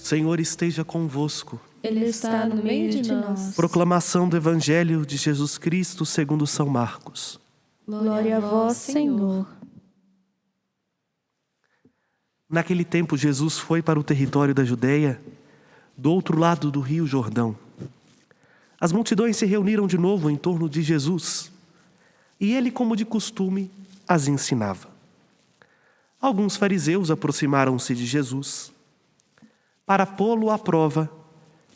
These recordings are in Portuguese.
Senhor esteja convosco. Ele está no meio de nós. Proclamação do Evangelho de Jesus Cristo segundo São Marcos. Glória a vós, Senhor. Naquele tempo, Jesus foi para o território da Judeia, do outro lado do rio Jordão. As multidões se reuniram de novo em torno de Jesus, e ele, como de costume, as ensinava. Alguns fariseus aproximaram-se de Jesus. Para pô-lo à prova,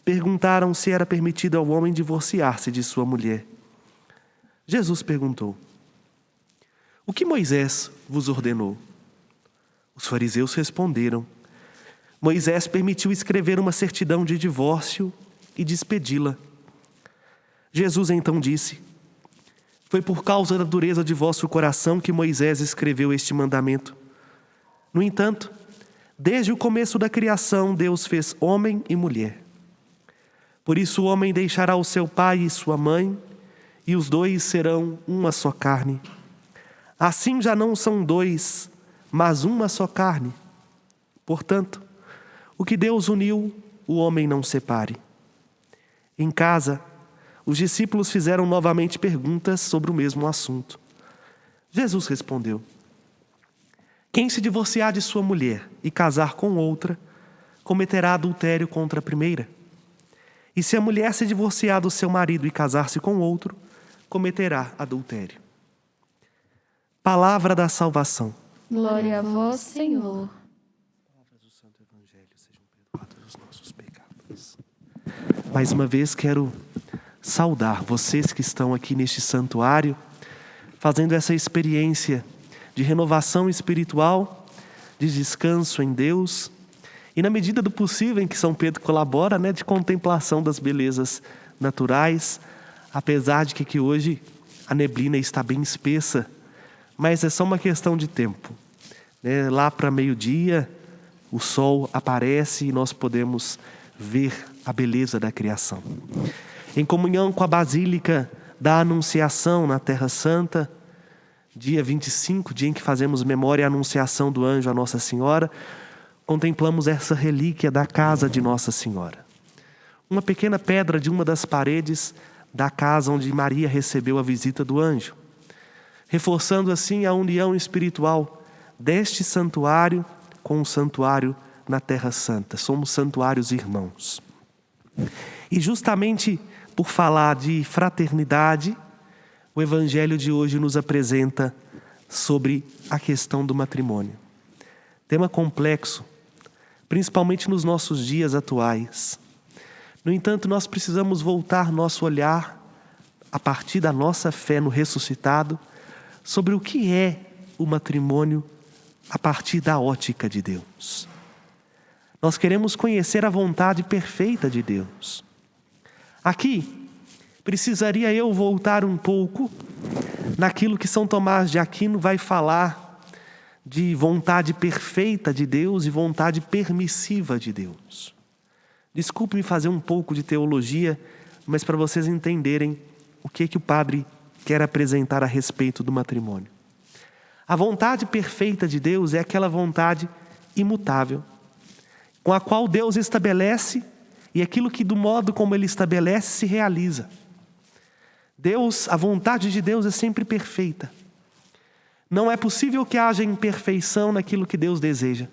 perguntaram se era permitido ao homem divorciar-se de sua mulher. Jesus perguntou: "O que Moisés vos ordenou?" Os fariseus responderam: "Moisés permitiu escrever uma certidão de divórcio e despedi-la." Jesus então disse: "Foi por causa da dureza de vosso coração que Moisés escreveu este mandamento. No entanto, desde o começo da criação, Deus fez homem e mulher. Por isso o homem deixará o seu pai e sua mãe, e os dois serão uma só carne. Assim já não são dois, mas uma só carne. Portanto, o que Deus uniu, o homem não separe." Em casa, os discípulos fizeram novamente perguntas sobre o mesmo assunto. Jesus respondeu: "Quem se divorciar de sua mulher e casar com outra, cometerá adultério contra a primeira. E se a mulher se divorciar do seu marido e casar-se com outro, cometerá adultério." Palavra da salvação. Glória a vós, Senhor. Palavras do Santo Evangelho, sejam perdoados os nossos pecados. Mais uma vez quero saudar vocês que estão aqui neste santuário, fazendo essa experiência de renovação espiritual, de descanso em Deus e, na medida do possível em que São Pedro colabora, de contemplação das belezas naturais, apesar de que aqui hoje a neblina está bem espessa, mas é só uma questão de tempo. Lá para meio-dia, o sol aparece e nós podemos ver a beleza da criação. Em comunhão com a Basílica da Anunciação na Terra Santa, dia 25, dia em que fazemos memória e anunciação do anjo a Nossa Senhora, contemplamos essa relíquia da casa de Nossa Senhora. Uma pequena pedra de uma das paredes da casa onde Maria recebeu a visita do anjo, reforçando assim a união espiritual deste santuário com o santuário na Terra Santa. Somos santuários irmãos. E justamente por falar de fraternidade, o Evangelho de hoje nos apresenta sobre a questão do matrimônio. Tema complexo, principalmente nos nossos dias atuais. No entanto, nós precisamos voltar nosso olhar, a partir da nossa fé no ressuscitado, sobre o que é o matrimônio a partir da ótica de Deus. Nós queremos conhecer a vontade perfeita de Deus. Aqui, precisaria eu voltar um pouco naquilo que São Tomás de Aquino vai falar de vontade perfeita de Deus e vontade permissiva de Deus. Desculpe-me fazer um pouco de teologia, mas para vocês entenderem o que o padre quer apresentar a respeito do matrimônio. A vontade perfeita de Deus é aquela vontade imutável, com a qual Deus estabelece e aquilo que do modo como Ele estabelece se realiza. A vontade de Deus é sempre perfeita. Não é possível que haja imperfeição naquilo que Deus deseja.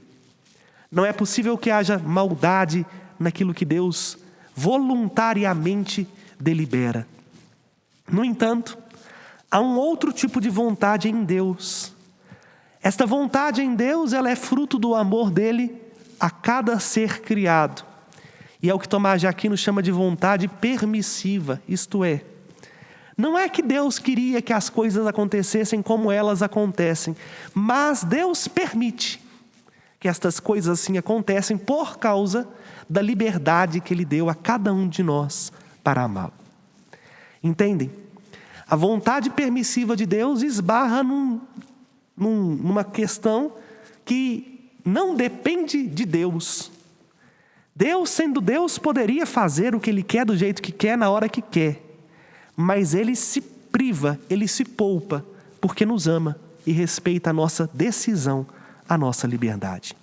Não é possível que haja maldade naquilo que Deus voluntariamente delibera. No entanto, há um outro tipo de vontade em Deus. Esta vontade em Deus, ela é fruto do amor dele a cada ser criado. E é o que Tomás de Aquino chama de vontade permissiva, isto é, não é que Deus queria que as coisas acontecessem como elas acontecem, mas Deus permite que estas coisas assim acontecem por causa da liberdade que Ele deu a cada um de nós para amá-lo. Entendem? A vontade permissiva de Deus esbarra numa questão que não depende de Deus. Deus, sendo Deus, poderia fazer o que Ele quer do jeito que quer, na hora que quer. Mas Ele se priva, Ele se poupa, porque nos ama e respeita a nossa decisão, a nossa liberdade.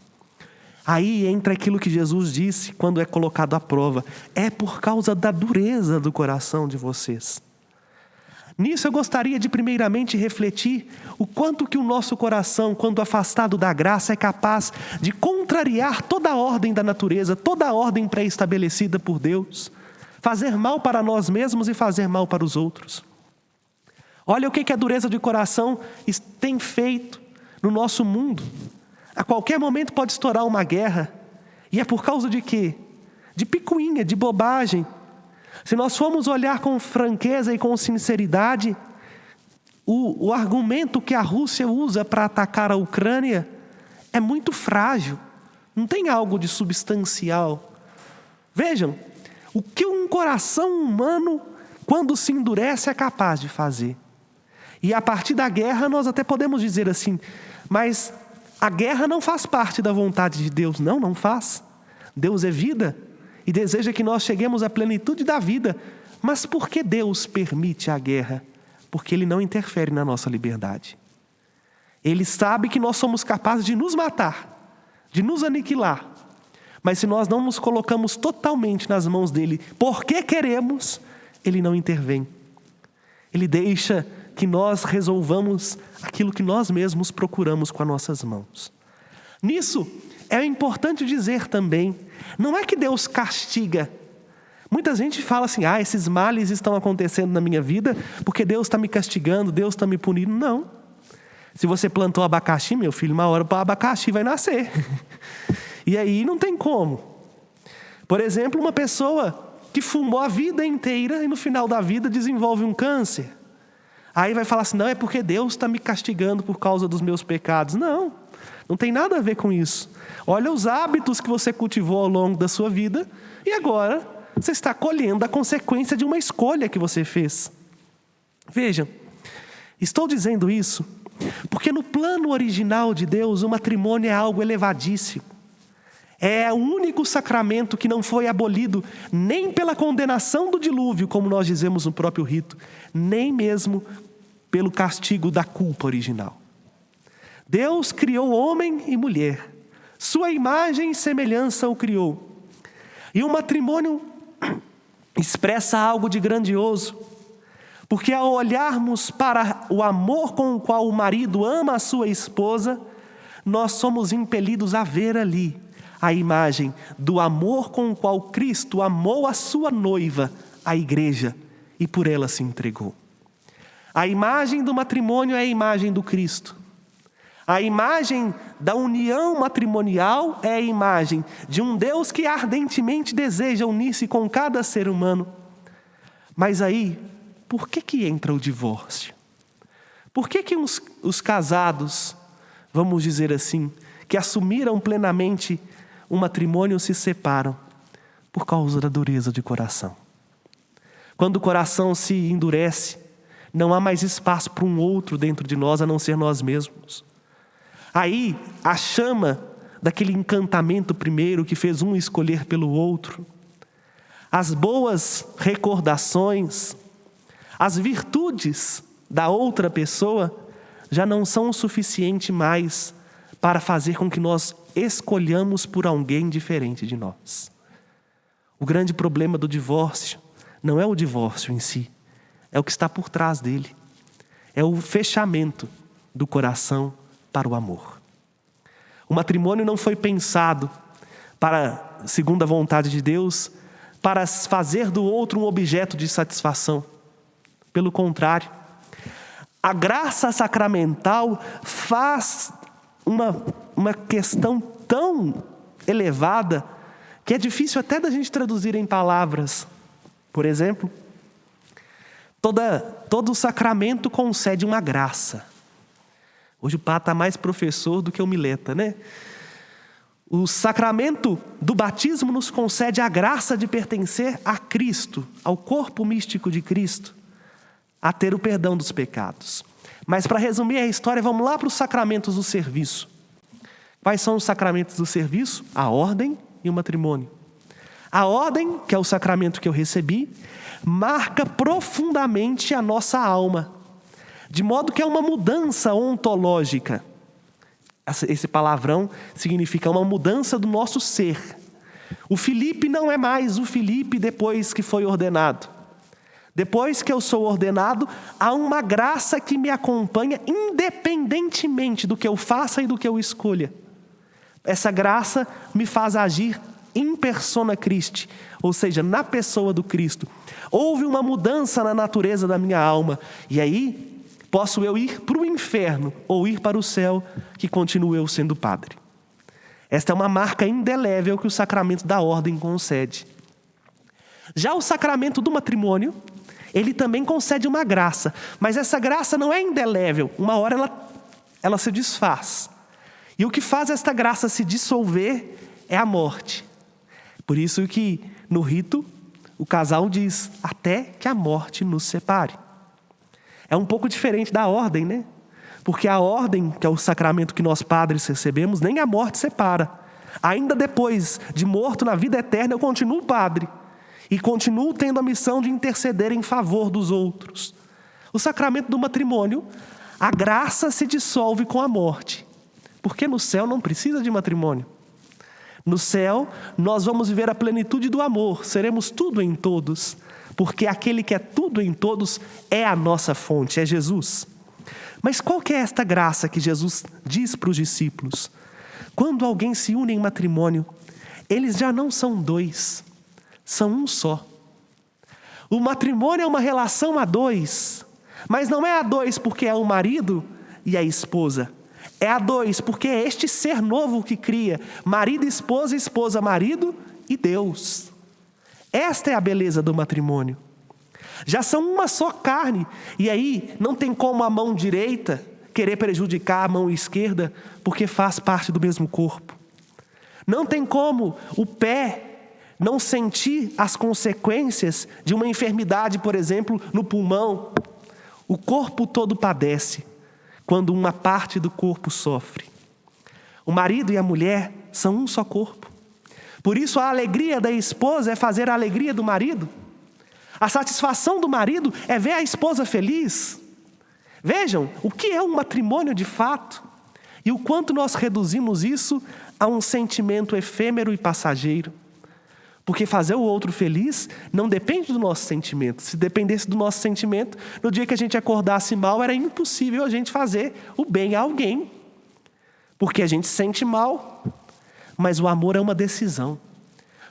Aí entra aquilo que Jesus disse quando é colocado à prova. É por causa da dureza do coração de vocês. Nisso eu gostaria de primeiramente refletir o quanto que o nosso coração, quando afastado da graça, é capaz de contrariar toda a ordem da natureza, toda a ordem pré-estabelecida por Deus, fazer mal para nós mesmos e fazer mal para os outros. Olha o que a dureza de coração tem feito no nosso mundo. A qualquer momento pode estourar uma guerra. E é por causa de quê? De picuinha, de bobagem. Se nós formos olhar com franqueza e com sinceridade, o argumento que a Rússia usa para atacar a Ucrânia é muito frágil. Não tem algo de substancial. Vejam, o que um coração humano, quando se endurece, é capaz de fazer. E a partir da guerra nós até podemos dizer assim, mas a guerra não faz parte da vontade de Deus. Não faz. Deus é vida e deseja que nós cheguemos à plenitude da vida. Mas por que Deus permite a guerra? Porque Ele não interfere na nossa liberdade. Ele sabe que nós somos capazes de nos matar, de nos aniquilar. Mas se nós não nos colocamos totalmente nas mãos dEle, porque queremos, Ele não intervém. Ele deixa que nós resolvamos aquilo que nós mesmos procuramos com as nossas mãos. Nisso, é importante dizer também, não é que Deus castiga. Muita gente fala assim, esses males estão acontecendo na minha vida porque Deus está me castigando, Deus está me punindo. Não. Se você plantou abacaxi, meu filho, uma hora o abacaxi vai nascer. E aí não tem como. Por exemplo, uma pessoa que fumou a vida inteira e no final da vida desenvolve um câncer. Aí vai falar assim, não, é porque Deus está me castigando por causa dos meus pecados. Não tem nada a ver com isso. Olha os hábitos que você cultivou ao longo da sua vida e agora você está colhendo a consequência de uma escolha que você fez. Vejam, estou dizendo isso porque no plano original de Deus o matrimônio é algo elevadíssimo. É o único sacramento que não foi abolido nem pela condenação do dilúvio, como nós dizemos no próprio rito, nem mesmo pelo castigo da culpa original. Deus criou homem e mulher, sua imagem e semelhança o criou. E o matrimônio expressa algo de grandioso, porque ao olharmos para o amor com o qual o marido ama a sua esposa, nós somos impelidos a ver ali a imagem do amor com o qual Cristo amou a sua noiva, a igreja, e por ela se entregou. A imagem do matrimônio é a imagem do Cristo. A imagem da união matrimonial é a imagem de um Deus que ardentemente deseja unir-se com cada ser humano. Mas aí, por que entra o divórcio? Por que os casados, vamos dizer assim, que assumiram plenamente o matrimônio se separam? Por causa da dureza de coração. Quando o coração se endurece, não há mais espaço para um outro dentro de nós, a não ser nós mesmos. Aí, a chama daquele encantamento primeiro que fez um escolher pelo outro, as boas recordações, as virtudes da outra pessoa já não são o suficiente mais para fazer com que nós escolhamos por alguém diferente de nós. O grande problema do divórcio não é o divórcio em si, é o que está por trás dele. É o fechamento do coração para o amor. O matrimônio não foi pensado para, segundo a vontade de Deus, para fazer do outro um objeto de satisfação. Pelo contrário, a graça sacramental faz uma questão tão elevada que é difícil até da gente traduzir em palavras. Por exemplo, todo o sacramento concede uma graça. Hoje o Pá está mais professor do que o Mileta, né? O sacramento do batismo nos concede a graça de pertencer a Cristo, ao corpo místico de Cristo, a ter o perdão dos pecados. Mas para resumir a história, vamos lá para os sacramentos do serviço. Quais são os sacramentos do serviço? A ordem e o matrimônio. A ordem, que é o sacramento que eu recebi, marca profundamente a nossa alma, de modo que é uma mudança ontológica. Esse palavrão significa uma mudança do nosso ser. O Felipe não é mais o Felipe depois que foi ordenado. Depois que eu sou ordenado, há uma graça que me acompanha independentemente do que eu faça e do que eu escolha. Essa graça me faz agir in persona Christi, ou seja, na pessoa do Cristo. Houve uma mudança na natureza da minha alma, e aí posso eu ir para o inferno ou ir para o céu, que continuo eu sendo padre. Esta é uma marca indelével que o sacramento da ordem concede. Já o sacramento do matrimônio, ele também concede uma graça, mas essa graça não é indelével, uma hora ela se desfaz. E o que faz esta graça se dissolver é a morte. Por isso que no rito o casal diz, até que a morte nos separe. É um pouco diferente da ordem, né? Porque a ordem, que é o sacramento que nós padres recebemos, nem a morte separa. Ainda depois de morto na vida eterna, eu continuo padre. E continuo tendo a missão de interceder em favor dos outros. O sacramento do matrimônio, a graça se dissolve com a morte. Porque no céu não precisa de matrimônio. No céu, nós vamos viver a plenitude do amor. Seremos tudo em todos. Porque aquele que é tudo em todos é a nossa fonte, é Jesus. Mas qual que é esta graça que Jesus diz para os discípulos? Quando alguém se une em matrimônio, eles já não são dois, são um só. O matrimônio é uma relação a dois, mas não é a dois porque é o marido e a esposa. É a dois porque é este ser novo que cria marido, esposa, marido e Deus. Esta é a beleza do matrimônio. Já são uma só carne, e aí não tem como a mão direita querer prejudicar a mão esquerda, porque faz parte do mesmo corpo. Não tem como o pé não sentir as consequências de uma enfermidade, por exemplo, no pulmão. O corpo todo padece quando uma parte do corpo sofre. O marido e a mulher são um só corpo. Por isso a alegria da esposa é fazer a alegria do marido. A satisfação do marido é ver a esposa feliz. Vejam, o que é um matrimônio de fato? E o quanto nós reduzimos isso a um sentimento efêmero e passageiro. Porque fazer o outro feliz não depende do nosso sentimento. Se dependesse do nosso sentimento, no dia que a gente acordasse mal, era impossível a gente fazer o bem a alguém. Porque a gente sente mal. Mas o amor é uma decisão.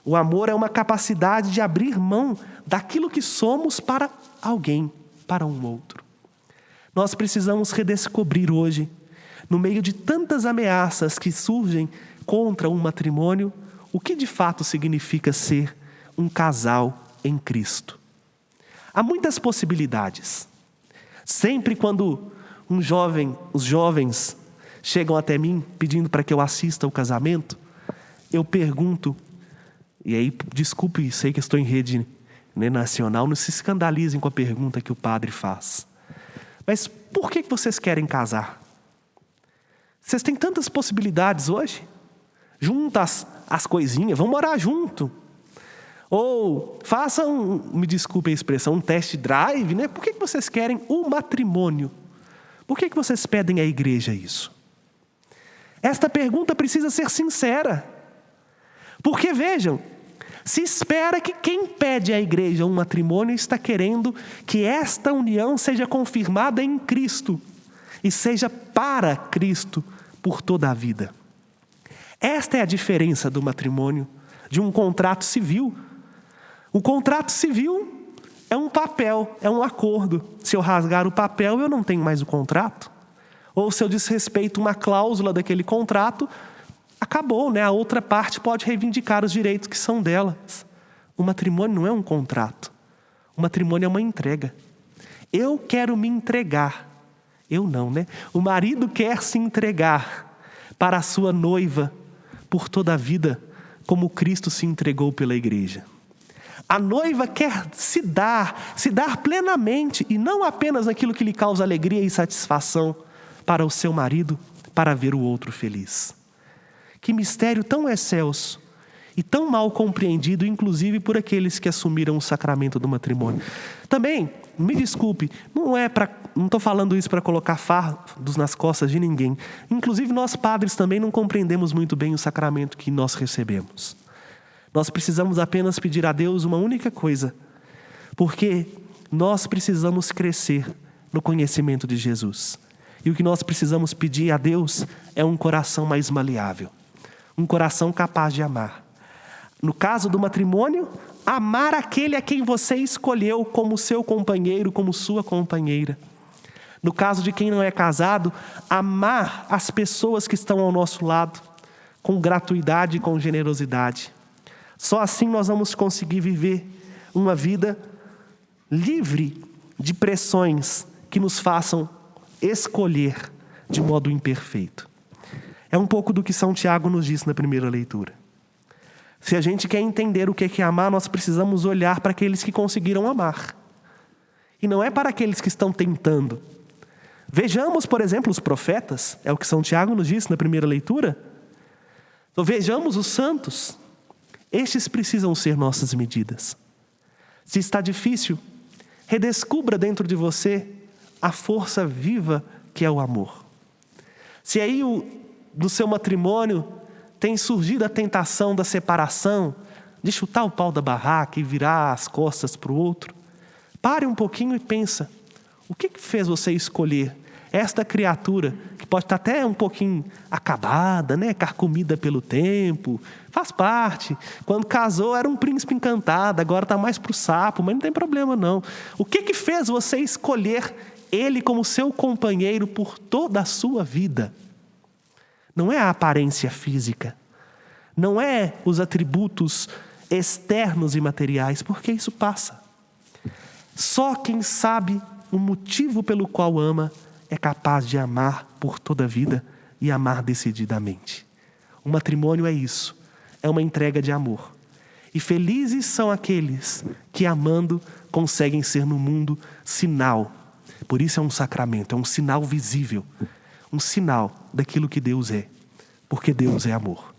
O amor é uma capacidade de abrir mão daquilo que somos para alguém, para um outro. Nós precisamos redescobrir hoje, no meio de tantas ameaças que surgem contra um matrimônio, o que de fato significa ser um casal em Cristo. Há muitas possibilidades. Sempre quando os jovens chegam até mim pedindo para que eu assista ao casamento, eu pergunto, e aí desculpe, sei que estou em rede nacional, não se escandalizem com a pergunta que o padre faz. Mas por que vocês querem casar? Vocês têm tantas possibilidades hoje. Junta as coisinhas, vão morar junto. Ou façam, me desculpem a expressão, um test drive, né? Por que vocês querem o matrimônio? Por que vocês pedem à igreja isso? Esta pergunta precisa ser sincera. Porque vejam, se espera que quem pede à igreja um matrimônio está querendo que esta união seja confirmada em Cristo e seja para Cristo por toda a vida. Esta é a diferença do matrimônio de um contrato civil. O contrato civil é um papel, é um acordo. Se eu rasgar o papel, eu não tenho mais o contrato. Ou se eu desrespeito uma cláusula daquele contrato, acabou, né? A outra parte pode reivindicar os direitos que são delas. O matrimônio não é um contrato. O matrimônio é uma entrega. Eu quero me entregar. Eu não, né? O marido quer se entregar para a sua noiva por toda a vida, como Cristo se entregou pela igreja. A noiva quer se dar plenamente, e não apenas naquilo que lhe causa alegria e satisfação para o seu marido, para ver o outro feliz. Que mistério tão excelso e tão mal compreendido, inclusive por aqueles que assumiram o sacramento do matrimônio. Também, me desculpe, não estou falando isso para colocar fardos nas costas de ninguém. Inclusive nós padres também não compreendemos muito bem o sacramento que nós recebemos. Nós precisamos apenas pedir a Deus uma única coisa, porque nós precisamos crescer no conhecimento de Jesus. E o que nós precisamos pedir a Deus é um coração mais maleável, um coração capaz de amar. No caso do matrimônio, amar aquele a quem você escolheu como seu companheiro, como sua companheira. No caso de quem não é casado, amar as pessoas que estão ao nosso lado com gratuidade e com generosidade. Só assim nós vamos conseguir viver uma vida livre de pressões que nos façam escolher de modo imperfeito. É um pouco do que São Tiago nos disse na primeira leitura. Se a gente quer entender o que é amar, nós precisamos olhar para aqueles que conseguiram amar. E não é para aqueles que estão tentando. Vejamos, por exemplo, os profetas, é o que São Tiago nos disse na primeira leitura. Então, vejamos os santos. Estes precisam ser nossas medidas. Se está difícil, redescubra dentro de você a força viva que é o amor. Se aí no seu matrimônio tem surgido a tentação da separação, de chutar o pau da barraca e virar as costas para o outro, pare um pouquinho e pensa, o que fez você escolher esta criatura, que pode estar até um pouquinho acabada, carcomida pelo tempo, faz parte. Quando casou era um príncipe encantado, agora está mais para o sapo, mas não tem problema não. O que fez você escolher ele como seu companheiro por toda a sua vida? Não é a aparência física, não é os atributos externos e materiais, porque isso passa. Só quem sabe o motivo pelo qual ama é capaz de amar por toda a vida e amar decididamente. O matrimônio é isso, é uma entrega de amor. E felizes são aqueles que, amando, conseguem ser no mundo sinal. Por isso é um sacramento, é um sinal visível, um sinal daquilo que Deus é, porque Deus é amor.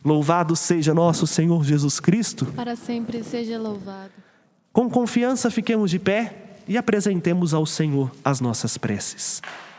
Louvado seja nosso Senhor Jesus Cristo. Para sempre seja louvado. Com confiança fiquemos de pé e apresentemos ao Senhor as nossas preces.